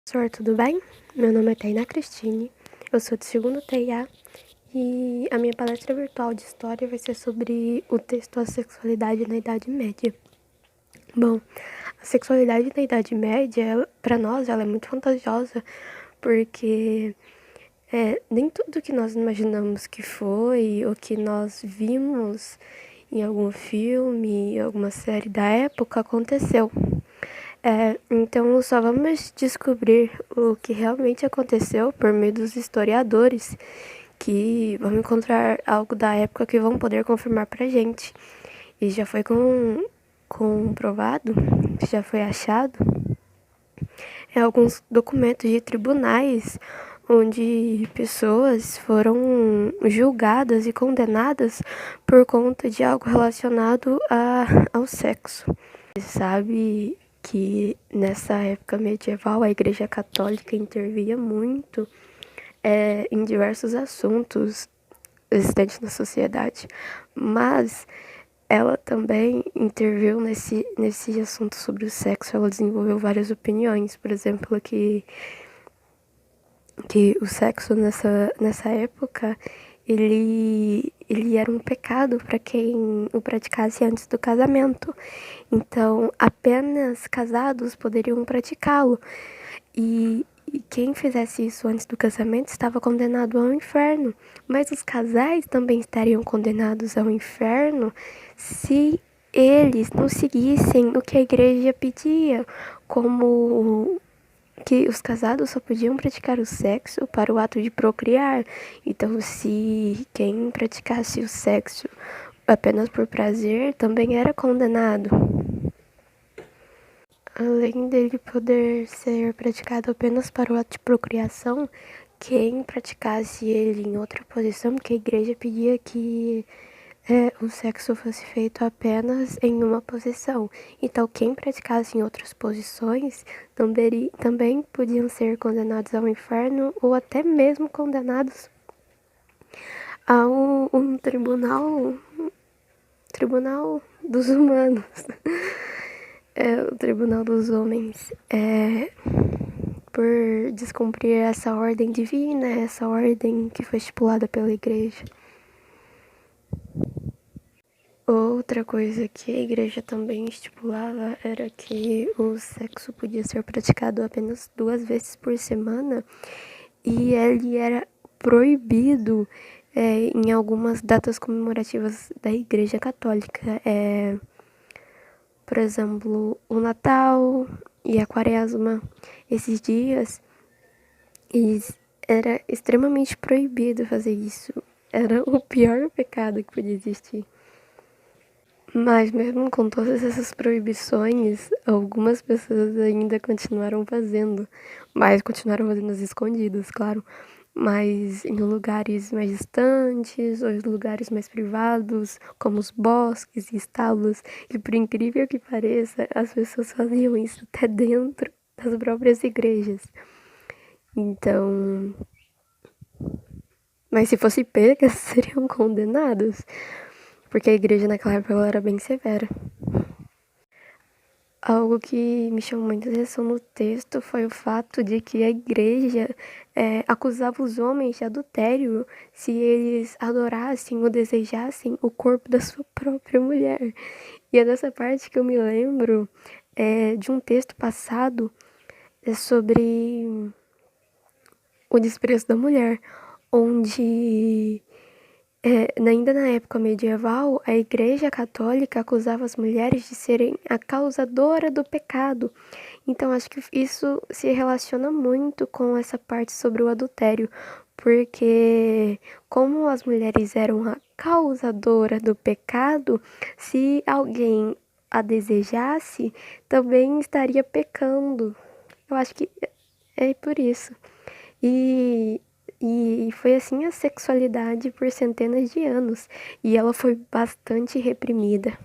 Professor, tudo bem? Meu nome é Tainá Cristine, eu sou do segundo TIA e a minha palestra virtual de história vai ser sobre o texto A Sexualidade na Idade Média. Bom, a sexualidade na Idade Média, para nós, ela é muito fantasiosa, porque nem tudo que nós imaginamos que foi ou que nós vimos em algum filme, alguma série da época aconteceu. Então só vamos descobrir o que realmente aconteceu por meio dos historiadores, que vão encontrar algo da época que vão poder confirmar pra gente. E já foi comprovado, já foi achado alguns documentos de tribunais onde pessoas foram julgadas e condenadas por conta de algo relacionado ao sexo. Você sabe que nessa época medieval a Igreja Católica intervia muito em diversos assuntos existentes na sociedade, mas ela também interviu nesse assunto sobre o sexo. Ela desenvolveu várias opiniões, por exemplo, que o sexo nessa época ele era um pecado para quem o praticasse antes do casamento. Então, apenas casados poderiam praticá-lo. E quem fizesse isso antes do casamento estava condenado ao inferno. Mas os casais também estariam condenados ao inferno se eles não seguissem o que a igreja pedia, como que os casados só podiam praticar o sexo para o ato de procriar. Então, se quem praticasse o sexo apenas por prazer, também era condenado. Além dele poder ser praticado apenas para o ato de procriação, quem praticasse ele em outra posição, porque a igreja pedia que o sexo fosse feito apenas em uma posição. Então, quem praticasse em outras posições também podiam ser condenados ao inferno ou até mesmo condenados a um tribunal dos humanos. O tribunal dos homens. Por descumprir essa ordem divina, essa ordem que foi estipulada pela igreja. Outra coisa que a igreja também estipulava era que o sexo podia ser praticado apenas 2 vezes por semana e ele era proibido em algumas datas comemorativas da igreja católica. Por exemplo, o Natal e a Quaresma. Esses dias, era extremamente proibido fazer isso. Era o pior pecado que podia existir. Mas mesmo com todas essas proibições, algumas pessoas ainda continuaram fazendo. Mas continuaram fazendo as escondidas, claro. Mas em lugares mais distantes, ou em lugares mais privados, como os bosques e estábulos. E por incrível que pareça, as pessoas faziam isso até dentro das próprias igrejas. Então... Mas se fosse pegas, seriam condenados. Porque a igreja naquela época ela era bem severa. Algo que me chamou muita atenção no texto foi o fato de que a igreja acusava os homens de adultério se eles adorassem ou desejassem o corpo da sua própria mulher. E é dessa parte que eu me lembro de um texto passado sobre o desprezo da mulher, onde... ainda na época medieval, a Igreja Católica acusava as mulheres de serem a causadora do pecado. Então, acho que isso se relaciona muito com essa parte sobre o adultério, porque como as mulheres eram a causadora do pecado, se alguém a desejasse, também estaria pecando. Eu acho que é por isso. E foi assim a sexualidade por centenas de anos. E ela foi bastante reprimida.